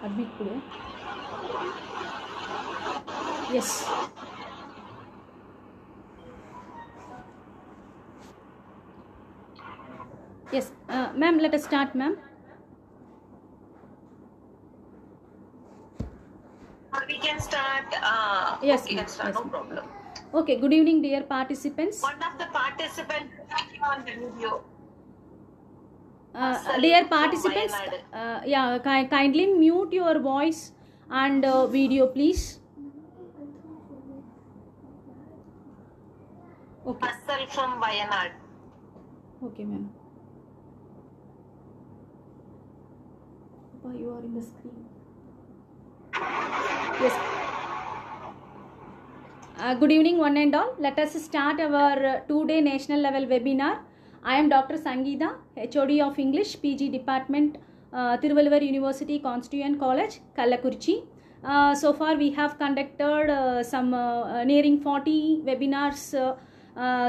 admit kudu. Yes. Yes, ma'am, let us start, ma'am. We can start. Yes, okay, can start. yes, No problem. Okay, good evening, dear participants. One of the participants on the video. Dear participants, yeah, kindly mute your voice and video, please. Okay. Asal from Wayanad. Okay, ma'am. You are in the screen. Yes. Good evening, one and all. Let us start our two-day national level webinar. I am Dr. Sangeeta, HOD of English, PG Department, Thiruvalluvar University Constituent College, Kallakurichi. So far we have conducted some nearing 40 webinars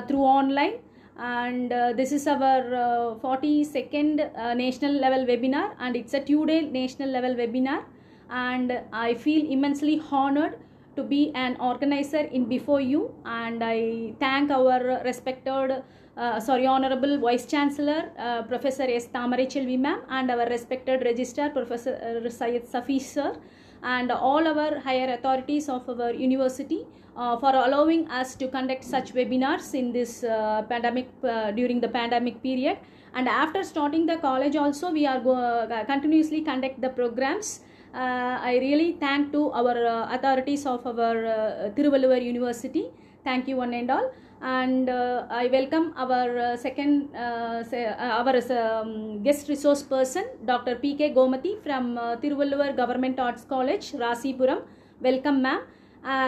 through online, and this is our 42nd national level webinar, and it's a two-day national level webinar, and I feel immensely honored to be an organizer in before you, and I thank our respected Honorable Vice Chancellor Professor S. Thamarichelvi ma'am, and our respected Registrar Professor Syed Safi sir, and all our higher authorities of our university for allowing us to conduct such webinars in this during the pandemic period. And after starting the college also, we are continuously conduct the programs. I really thank to our authorities of our Thiruvalluvar University. Thank you one and all. And I welcome our guest resource person, Dr. P.K. Gomati from Thiruvalluvar Government Arts College, Rasipuram. Welcome, ma'am.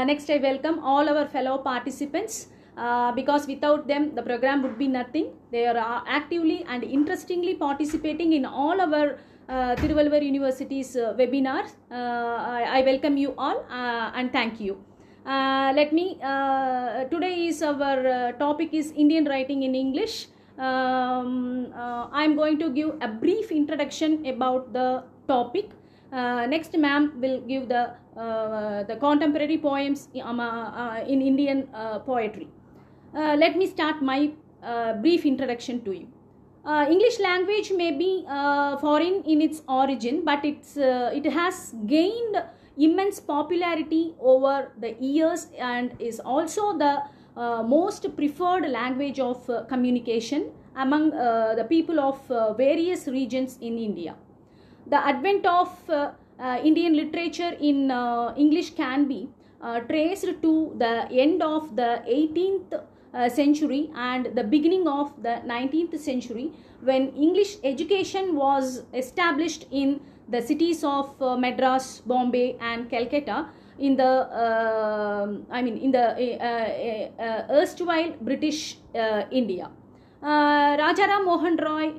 Next, I welcome all our fellow participants. Because without them the program would be nothing. They are actively and interestingly participating in all our Thiruvalluvar University's webinars. I welcome you all and thank you. Today is our topic is Indian writing in English. I am going to give a brief introduction about the topic. Next, ma'am will give the contemporary poems in Indian poetry. Let me start my brief introduction to you. English language may be foreign in its origin, but it has gained immense popularity over the years and is also the most preferred language of communication among the people of various regions in India. The advent of Indian literature in English can be traced to the end of the 18th century and the beginning of the 19th century, when English education was established in the cities of Madras, Bombay and Calcutta in the erstwhile British India. Rajaram Mohan Roy,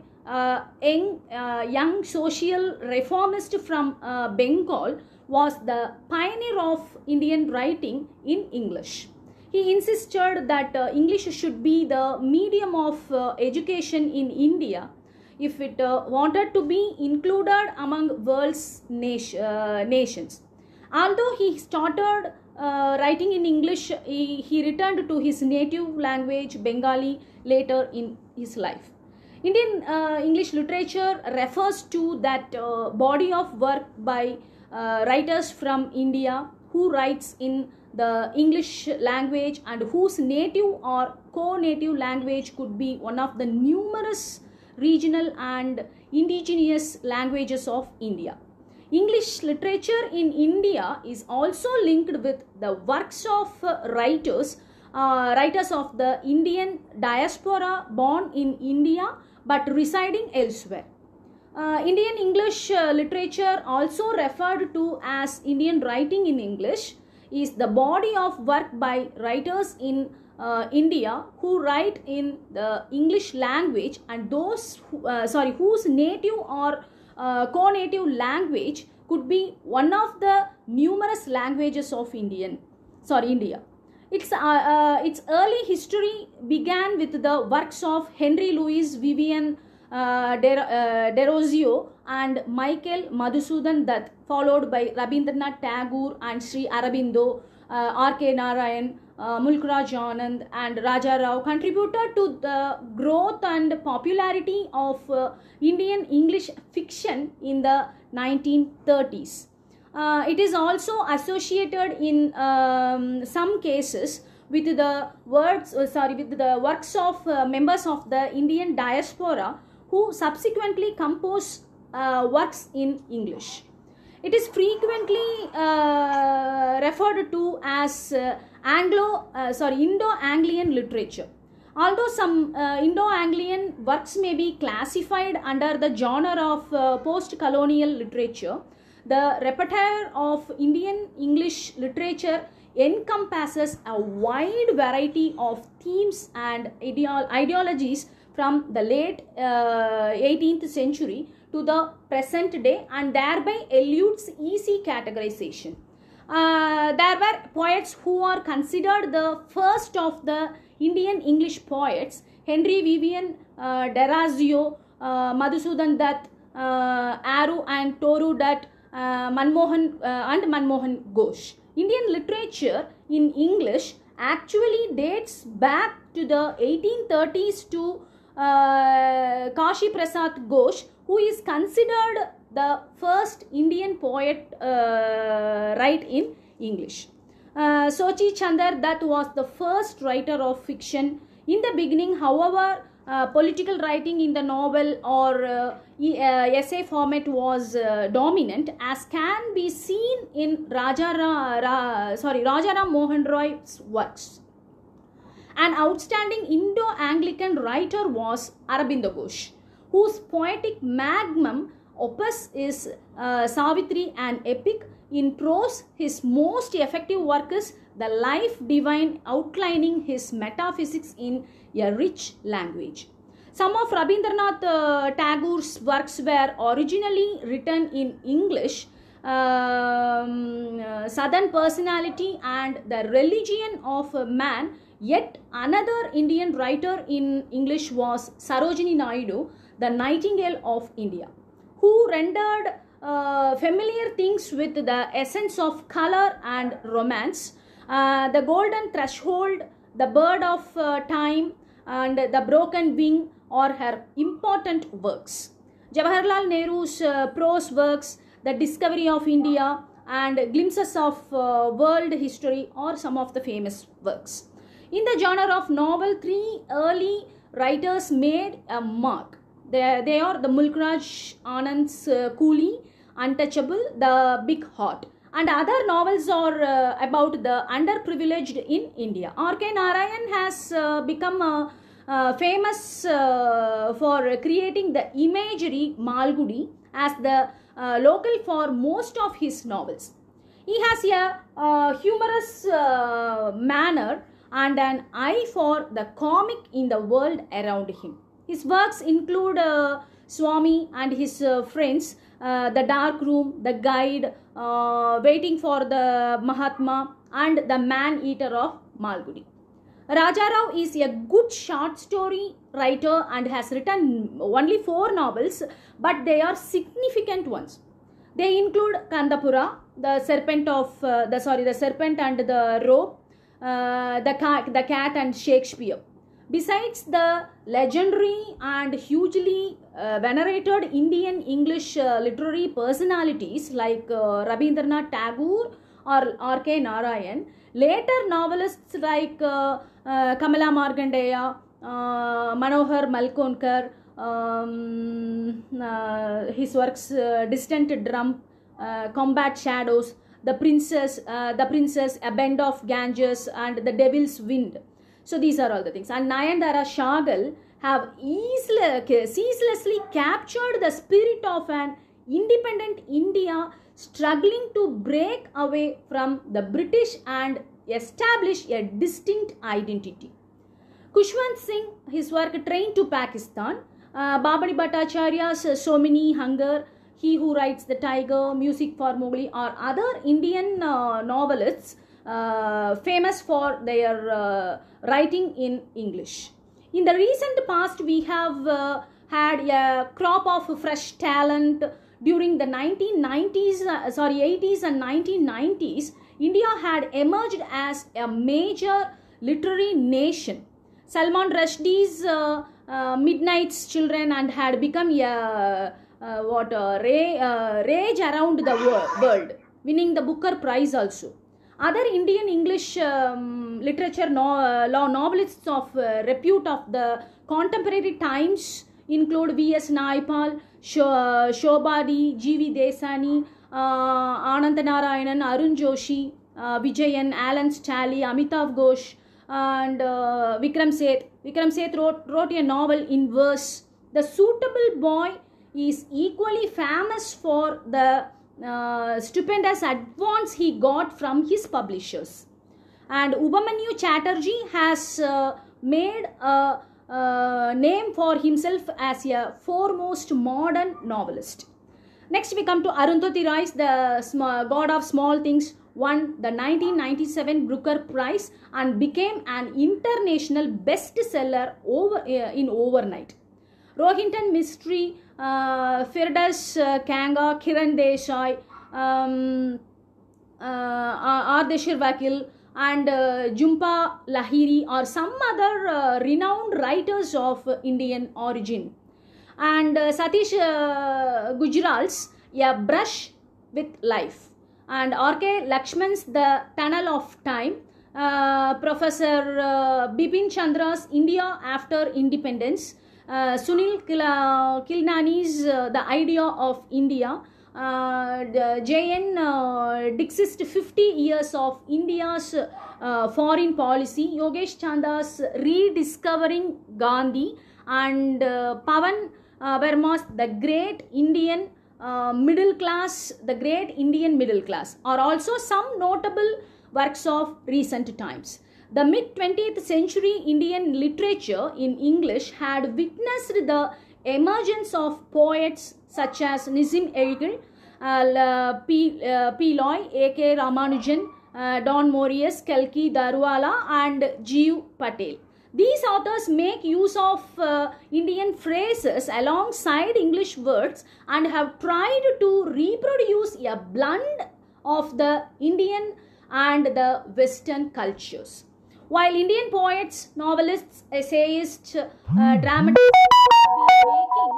young social reformist from Bengal, was the pioneer of Indian writing in English. He insisted that English should be the medium of education in India if it wanted to be included among world's nations. Although he started writing in English, he returned to his native language, Bengali, later in his life. Indian English literature refers to that body of work by writers from India who writes in the English language and whose native or co-native language could be one of the numerous regional and indigenous languages of India. English literature in India is also linked with the works of writers of the Indian diaspora born in India but residing elsewhere. Indian English literature, also referred to as Indian writing in English, is the body of work by writers in India who write in the English language and those whose native or co-native language could be one of the numerous languages of India. Its early history began with the works of Henry Louis Vivian Derozio and Michael Madhusudan Dutt, followed by Rabindranath Tagore and Sri Aurobindo, R.K. Narayan, Mulk Raj Anand and Raja Rao contributed to the growth and popularity of Indian English fiction in the 1930s. It is also associated in some cases with the works of members of the Indian diaspora who subsequently compose works in English. It is frequently referred to as Indo-Anglian literature. Although some Indo-Anglian works may be classified under the genre of post-colonial literature, the repertoire of Indian English literature encompasses a wide variety of themes and ideologies from the late 18th century to the present day, and thereby eludes easy categorization. There were poets who are considered the first of the Indian English poets: Henry Vivian Derozio, Madhusudan Dutt, Aru and Toru Dutt, Manmohan Ghosh. Indian literature in English actually dates back to the 1830s to Kashi Prasad Ghosh, who is considered the first Indian poet write in English. Sochi Chandar Dutt was the first writer of fiction. In the beginning, however, political writing in the novel or essay format was dominant, as can be seen in Rajaram Mohan Roy's works. An outstanding Indo-Anglican writer was Aurobindo Ghosh, whose poetic magnum opus is Savitri, an epic. In prose, his most effective work is The Life Divine, outlining his metaphysics in a rich language. Some of Rabindranath Tagore's works were originally written in English. Southern Personality and The Religion of Man. Yet another Indian writer in English was Sarojini Naidu, the Nightingale of India, who rendered familiar things with the essence of color and romance. The Golden Threshold, The Bird of Time and The Broken Wing are her important works. Jawaharlal Nehru's prose works, The Discovery of India and Glimpses of World History are some of the famous works. In the genre of novel, three early writers made a mark. They are the Mulk Raj Anand's Coolie, Untouchable, The Big Heart, and other novels are about the underprivileged in India. R.K. Narayan has become famous for creating the imagery Malgudi as the local for most of his novels. He has a humorous manner and an eye for the comic in the world around him. His works include Swami and his friends, The Dark Room, The Guide, Waiting for the Mahatma and The Man-Eater of Malgudi. Raja Rao is a good short story writer and has written only 4 novels, but they are significant ones. They include Kandapura, The Serpent and the Rope, the Cat and Shakespeare. Besides the legendary and hugely venerated Indian English literary personalities like Rabindranath Tagore or R.K. Narayan, later novelists like Kamala Markandeya, Manohar Malkonkar, his works Distant Drum, Combat Shadows, The Princess, A Bend of Ganges and The Devil's Wind. So these are all the things. And Nayanthara Shagal have ceaselessly captured the spirit of an independent India struggling to break away from the British and establish a distinct identity. Khushwant Singh, his work Train to Pakistan, Babani Bhattacharya's Somini Hunger, He Who Rides the Tiger, Music for Mowgli are other Indian novelists famous for their writing in English. In the recent past, we have had a crop of fresh talent during the 80s and 1990s. India had emerged as a major literary nation. Salman Rushdie's Midnight's Children and had become a rage around the world, winning the Booker Prize also. Other Indian English literature novelists of repute of the contemporary times include V.S. Naipaul, Shobhadi, G.V. Desani, Ananthanarayanan, Arun Joshi, Vijayan, Alan Staley, Amitav Ghosh, and Vikram Seth. Vikram Seth wrote a novel in verse. The Suitable Boy is equally famous for the stupendous advance he got from his publishers. And Upamanyu Chatterjee has made a name for himself as a foremost modern novelist. Next we come to Arundhati Roy, the God of Small Things, won the 1997 Booker Prize and became an international bestseller in overnight. Rohinton Mistry, Firdaus Kanga, Kiran Desai, Ardeshir Vakil and Jhumpa Lahiri are some other renowned writers of Indian origin. And Satish Gujral's A Brush with Life, and R.K. Lakshman's The Tunnel of Time, Professor Bipin Chandra's India After Independence, Sunil Kilnani's The Idea of India, J.N. Dixit's 50 Years of India's Foreign Policy, Yogesh Chanda's Rediscovering Gandhi, and Pavan Verma's The Great Indian Middle Class are also some notable works of recent times. The mid-20th century Indian literature in English had witnessed the emergence of poets such as Nizam Egil, P. Loy, A.K. Ramanujan, Don Morius, Kalki Daruvala, and Jeev Patel. These authors make use of Indian phrases alongside English words and have tried to reproduce a blend of the Indian and the Western cultures. While Indian poets, novelists, essayists, dramatists have been making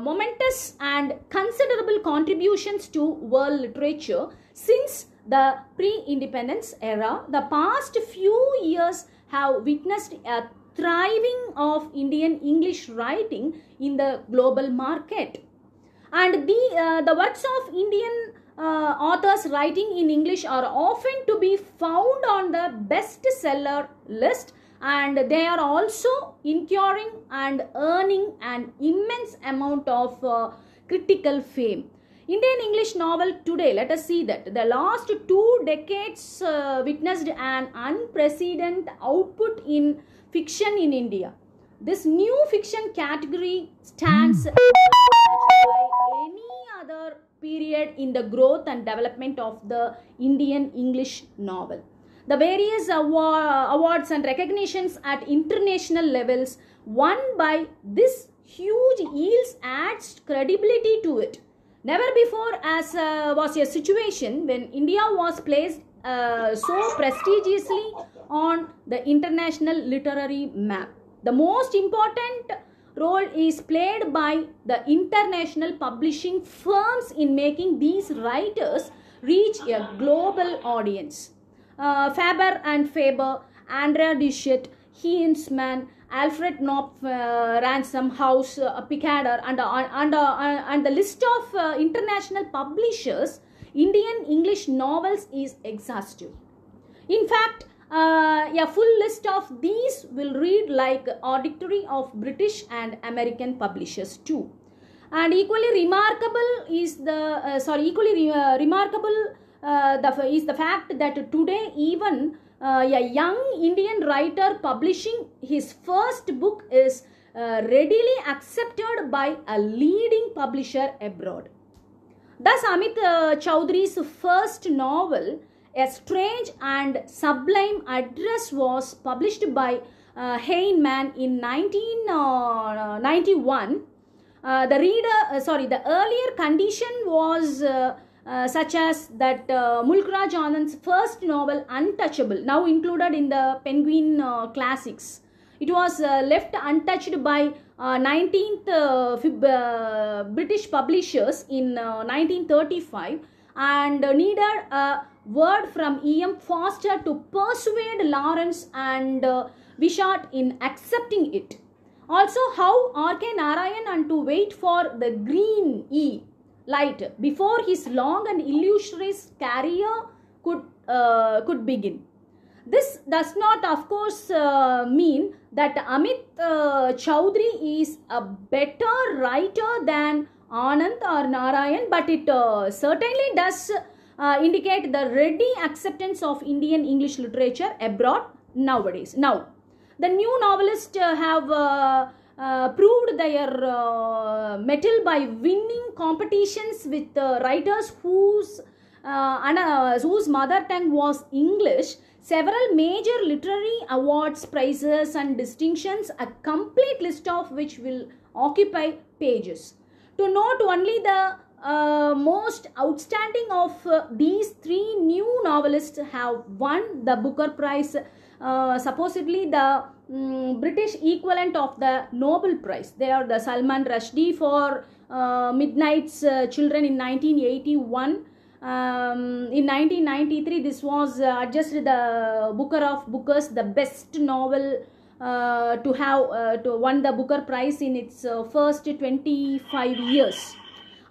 momentous and considerable contributions to world literature since the pre-independence era, the past few years have witnessed a thriving of Indian English writing in the global market. And the works of Indian authors writing in English are often to be found on the bestseller list, and they are also incurring and earning an immense amount of critical fame. Indian English novel today, let us see that the last 2 decades witnessed an unprecedented output in fiction in India. This new fiction category stands untouched by any other period in the growth and development of the Indian English novel. The various awards and recognitions at international levels won by this huge yields adds credibility to it. Never before was a situation when India was placed so prestigiously on the international literary map. The most important role is played by the international publishing firms in making these writers reach a global audience. Faber and Faber, Andrea Dishett, Huntsman, Alfred Knopf, Ransom House, Picador, and the list of international publishers, Indian English novels is exhaustive. In fact, a full list of these will read like a dictionary of British and American publishers too. And equally remarkable is the fact that today even a young Indian writer publishing his first book is readily accepted by a leading publisher abroad. Thus, Amit Chaudhary's first novel, A Strange and Sublime Address, was published by Heinemann in 1991. The earlier condition was such as that Mulk Raj Anand's first novel Untouchable, now included in the Penguin Classics. It was left untouched by 19th British publishers in 1935 and needed a word from E.M. Forster to persuade Lawrence and Wishart in accepting it. Also, how R.K. Narayan and to wait for the green light before his long and illustrious career could begin. This does not, of course, mean that Amit Chaudhary is a better writer than Anand or Narayan, but it certainly does indicate the ready acceptance of Indian English literature abroad nowadays. Now, the new novelists have proved their mettle by winning competitions with writers whose mother tongue was English. Several major literary awards, prizes and distinctions, a complete list of which will occupy pages. To note only the most outstanding of these three new novelists have won the Booker Prize, supposedly the British equivalent of the Nobel Prize. They are the Salman Rushdie for Midnight's Children in 1981. In 1993, this was adjusted the Booker of Bookers, the best novel to have to won the Booker Prize in its first 25 years.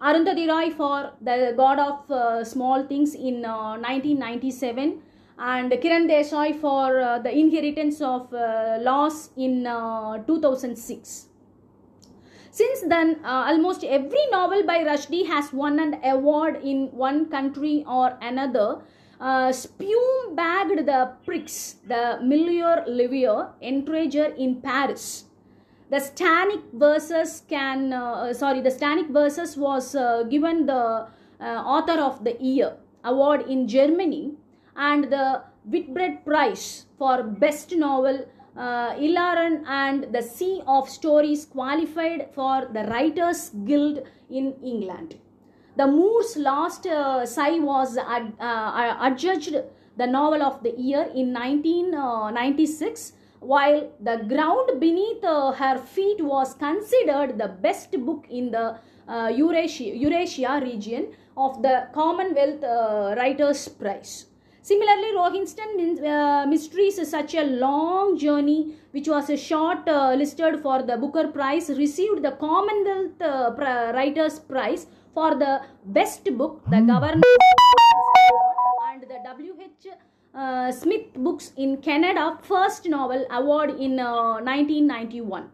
Arundhati Roy for The God of Small Things in 1997 and Kiran Desai for The Inheritance of Loss in 2006. Since then, almost every novel by Rushdie has won an award in one country or another. Spume-bagged the Prix, the Milieu Livier, Entrager in Paris. The Stanek Verses was given the Author of the Year award in Germany, and the Whitbread Prize for Best Novel, Ilaran and the Sea of Stories qualified for the Writers Guild in England. The Moor's Last Sigh was adjudged the Novel of the Year in 1996, while The Ground Beneath Her Feet was considered the best book in the Eurasia region of the Commonwealth Writers' Prize. Similarly, Rohinston Mysteries, Such a Long Journey, which was a short listed for the Booker Prize, received the Commonwealth Writers' Prize for the best book, the Government and the W.H. Smith Books in Canada First Novel Award in 1991.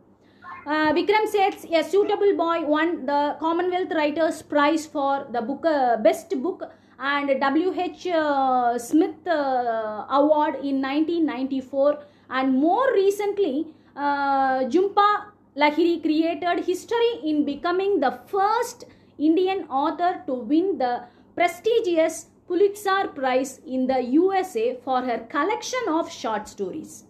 Vikram Seth's A Suitable Boy won the Commonwealth Writers' Prize for the best book and W.H. Smith Award in 1994, and more recently Jhumpa Lahiri created history in becoming the first Indian author to win the prestigious Pulitzer Prize in the USA for her collection of short stories.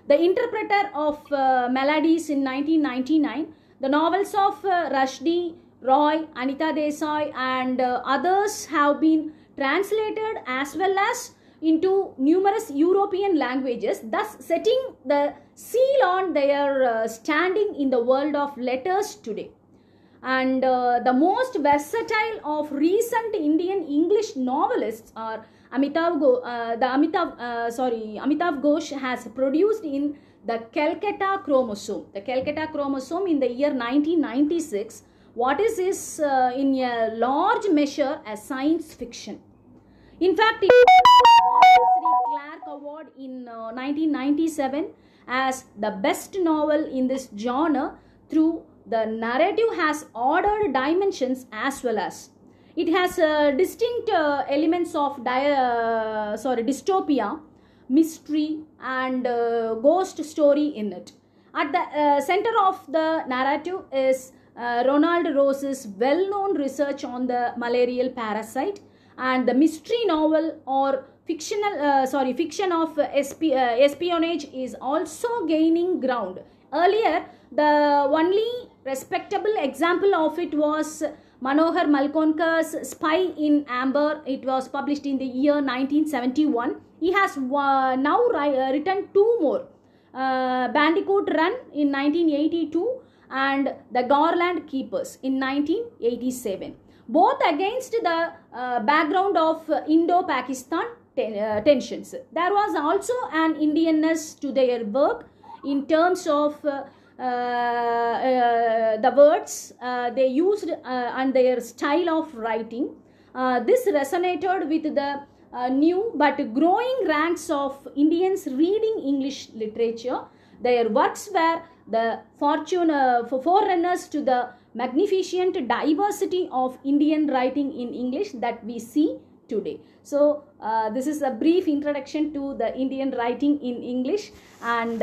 The Interpreter of Melodies in 1999, the novels of Rushdie, Roy, Anita Desai and others have been translated as well as into numerous European languages, thus setting the seal on their standing in the world of letters today. And the most versatile of recent Indian English novelists are Amitav Ghosh has produced in The Calcutta Chromosome. The Calcutta Chromosome in the year 1996. What is this in a large measure as science fiction. In fact, it won the Sri Clark Award in 1997 as the best novel in this genre through the narrative has ordered dimensions as well as it has distinct elements of dystopia, mystery and ghost story in it. At the center of the narrative is Ronald Rose's well-known research on the malarial parasite, and the mystery novel or fiction of espionage is also gaining ground. Earlier, the only respectable example of it was Manohar Malkonkar's Spy in Amber. It was published in the year 1971. He has now written two more, Bandicoot Run in 1982 and The Garland Keepers in 1987. Both against the background of Indo-Pakistan tensions. There was also an Indianness to their work in terms of the words they used and their style of writing. This resonated with the new but growing ranks of Indians reading English literature. Their works were the forerunners to the magnificent diversity of Indian writing in English that we see today. So this is a brief introduction to the Indian writing in English, and